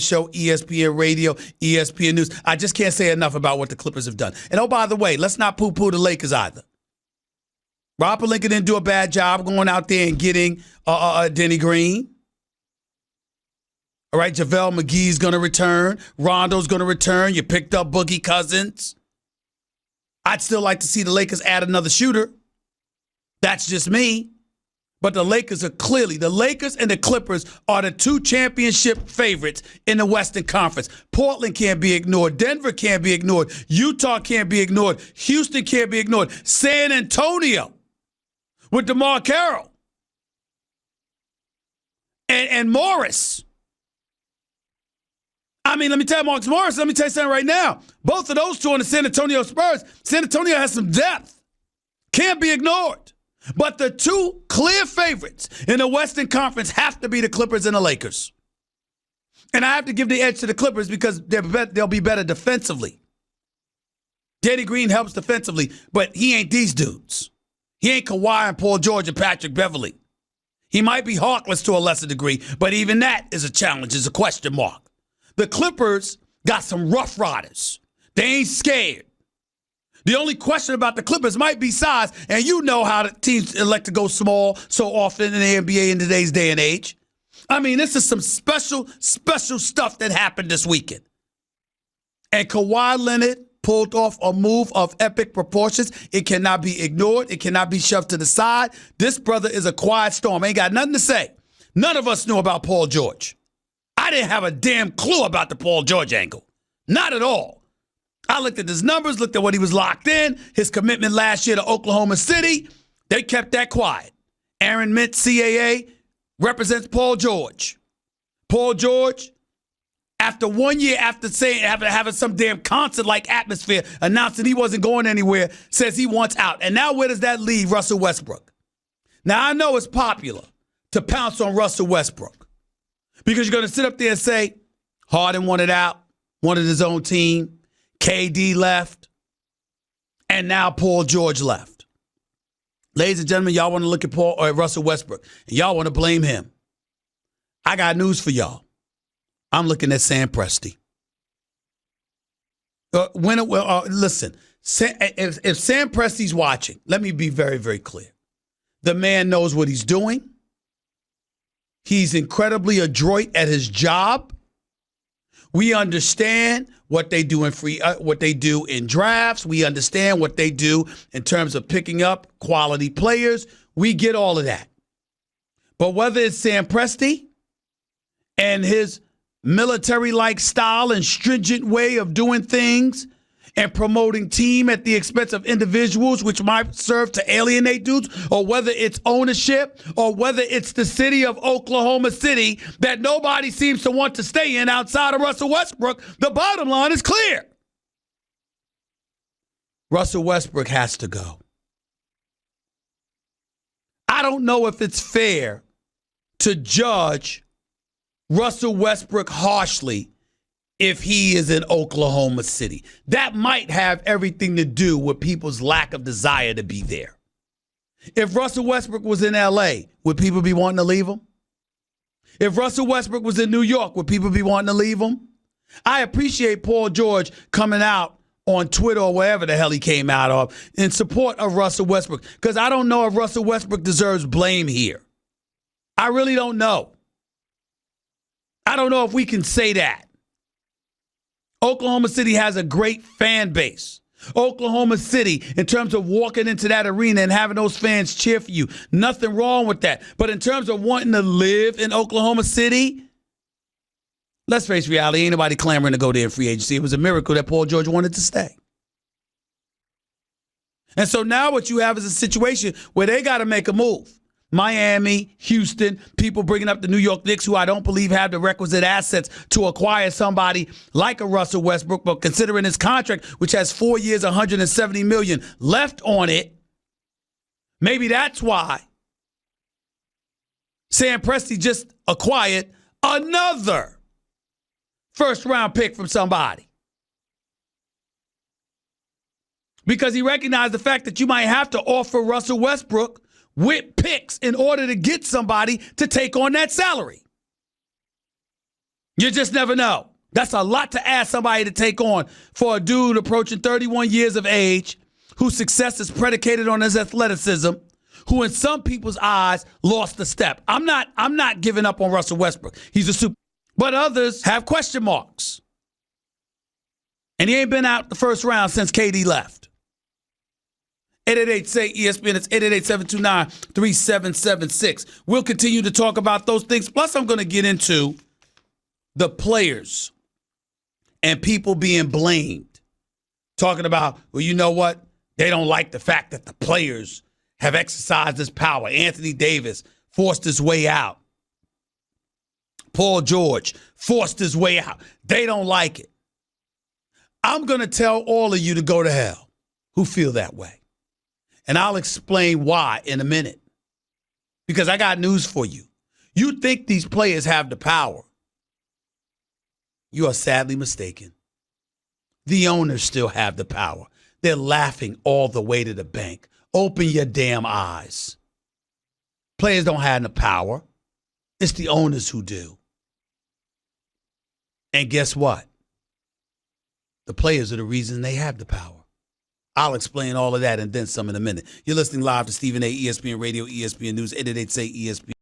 show, ESPN Radio, ESPN News. I just can't say enough about what the Clippers have done. And, oh, by the way, let's not poo-poo the Lakers either. Rob Pelinka didn't do a bad job going out there and getting Denny Green. All right, JaVale McGee's going to return. Rondo's going to return. You picked up Boogie Cousins. I'd still like to see the Lakers add another shooter. That's just me. But the Lakers and the Clippers are the two championship favorites in the Western Conference. Portland can't be ignored. Denver can't be ignored. Utah can't be ignored. Houston can't be ignored. San Antonio with DeMar Carroll and Morris. I mean, let me tell you, Marcus Morris, let me tell you something right now. Both of those two on the San Antonio Spurs, San Antonio has some depth. Can't be ignored. But the two clear favorites in the Western Conference have to be the Clippers and the Lakers. And I have to give the edge to the Clippers because they'll be better defensively. Danny Green helps defensively, but he ain't these dudes. He ain't Kawhi and Paul George and Patrick Beverley. He might be Harkless to a lesser degree, but even that is a challenge, is a question mark. The Clippers got some rough riders. They ain't scared. The only question about the Clippers might be size, and you know how the teams elect to go small so often in the NBA in today's day and age. I mean, this is some special stuff that happened this weekend. And Kawhi Leonard pulled off a move of epic proportions. It cannot be ignored. It cannot be shoved to the side. This brother is a quiet storm. Ain't got nothing to say. None of us knew about Paul George. I didn't have a damn clue about the Paul George angle. Not at all. I looked at his numbers, looked at what he was locked in, his commitment last year to Oklahoma City. They kept that quiet. Aaron Mintz, CAA, represents Paul George. Paul George, after 1 year after having some damn concert-like atmosphere, announcing he wasn't going anywhere, says he wants out. And now where does that leave Russell Westbrook? Now, I know it's popular to pounce on Russell Westbrook because you're going to sit up there and say, Harden wanted out, wanted his own team, KD left, and now Paul George left. Ladies and gentlemen, y'all want to look at Russell Westbrook, and y'all want to blame him. I got news for y'all. I'm looking at Sam Presti. Listen, if Sam Presti's watching, let me be very, very clear. The man knows what he's doing. He's incredibly adroit at his job. We understand what they do what they do in drafts. We understand what they do in terms of picking up quality players. We get all of that. But whether it's Sam Presti and his military-like style and stringent way of doing things and promoting team at the expense of individuals, which might serve to alienate dudes, or whether it's ownership, or whether it's the city of Oklahoma City that nobody seems to want to stay in outside of Russell Westbrook, the bottom line is clear. Russell Westbrook has to go. I don't know if it's fair to judge Russell Westbrook harshly if he is in Oklahoma City. That might have everything to do with people's lack of desire to be there. If Russell Westbrook was in L.A., would people be wanting to leave him? If Russell Westbrook was in New York, would people be wanting to leave him? I appreciate Paul George coming out on Twitter or wherever the hell he came out of in support of Russell Westbrook, because I don't know if Russell Westbrook deserves blame here. I really don't know. I don't know if we can say that. Oklahoma City has a great fan base. Oklahoma City, in terms of walking into that arena and having those fans cheer for you, nothing wrong with that. But in terms of wanting to live in Oklahoma City, let's face reality, ain't nobody clamoring to go there in free agency. It was a miracle that Paul George wanted to stay. And so now what you have is a situation where they got to make a move. Miami, Houston, people bringing up the New York Knicks, who I don't believe have the requisite assets to acquire somebody like a Russell Westbrook, but considering his contract, which has 4 years, $170 million left on it, maybe that's why Sam Presti just acquired another first-round pick from somebody. Because he recognized the fact that you might have to offer Russell Westbrook with picks in order to get somebody to take on that salary. You just never know. That's a lot to ask somebody to take on for a dude approaching 31 years of age whose success is predicated on his athleticism, who in some people's eyes lost a step. I'm not giving up on Russell Westbrook. He's a super. But others have question marks. And he ain't been out the first round since KD left. 888-SAY-ESPN. It's 888-729-3776. We'll continue to talk about those things. Plus, I'm going to get into the players and people being blamed. Talking about, well, you know what? They don't like the fact that the players have exercised this power. Anthony Davis forced his way out. Paul George forced his way out. They don't like it. I'm going to tell all of you to go to hell who feel that way. And I'll explain why in a minute. Because I got news for you. You think these players have the power. You are sadly mistaken. The owners still have the power. They're laughing all the way to the bank. Open your damn eyes. Players don't have the power. It's the owners who do. And guess what? The players are the reason they have the power. I'll explain all of that and then some in a minute. You're listening live to Stephen A. ESPN Radio, ESPN News, 888-SAY-ESPN.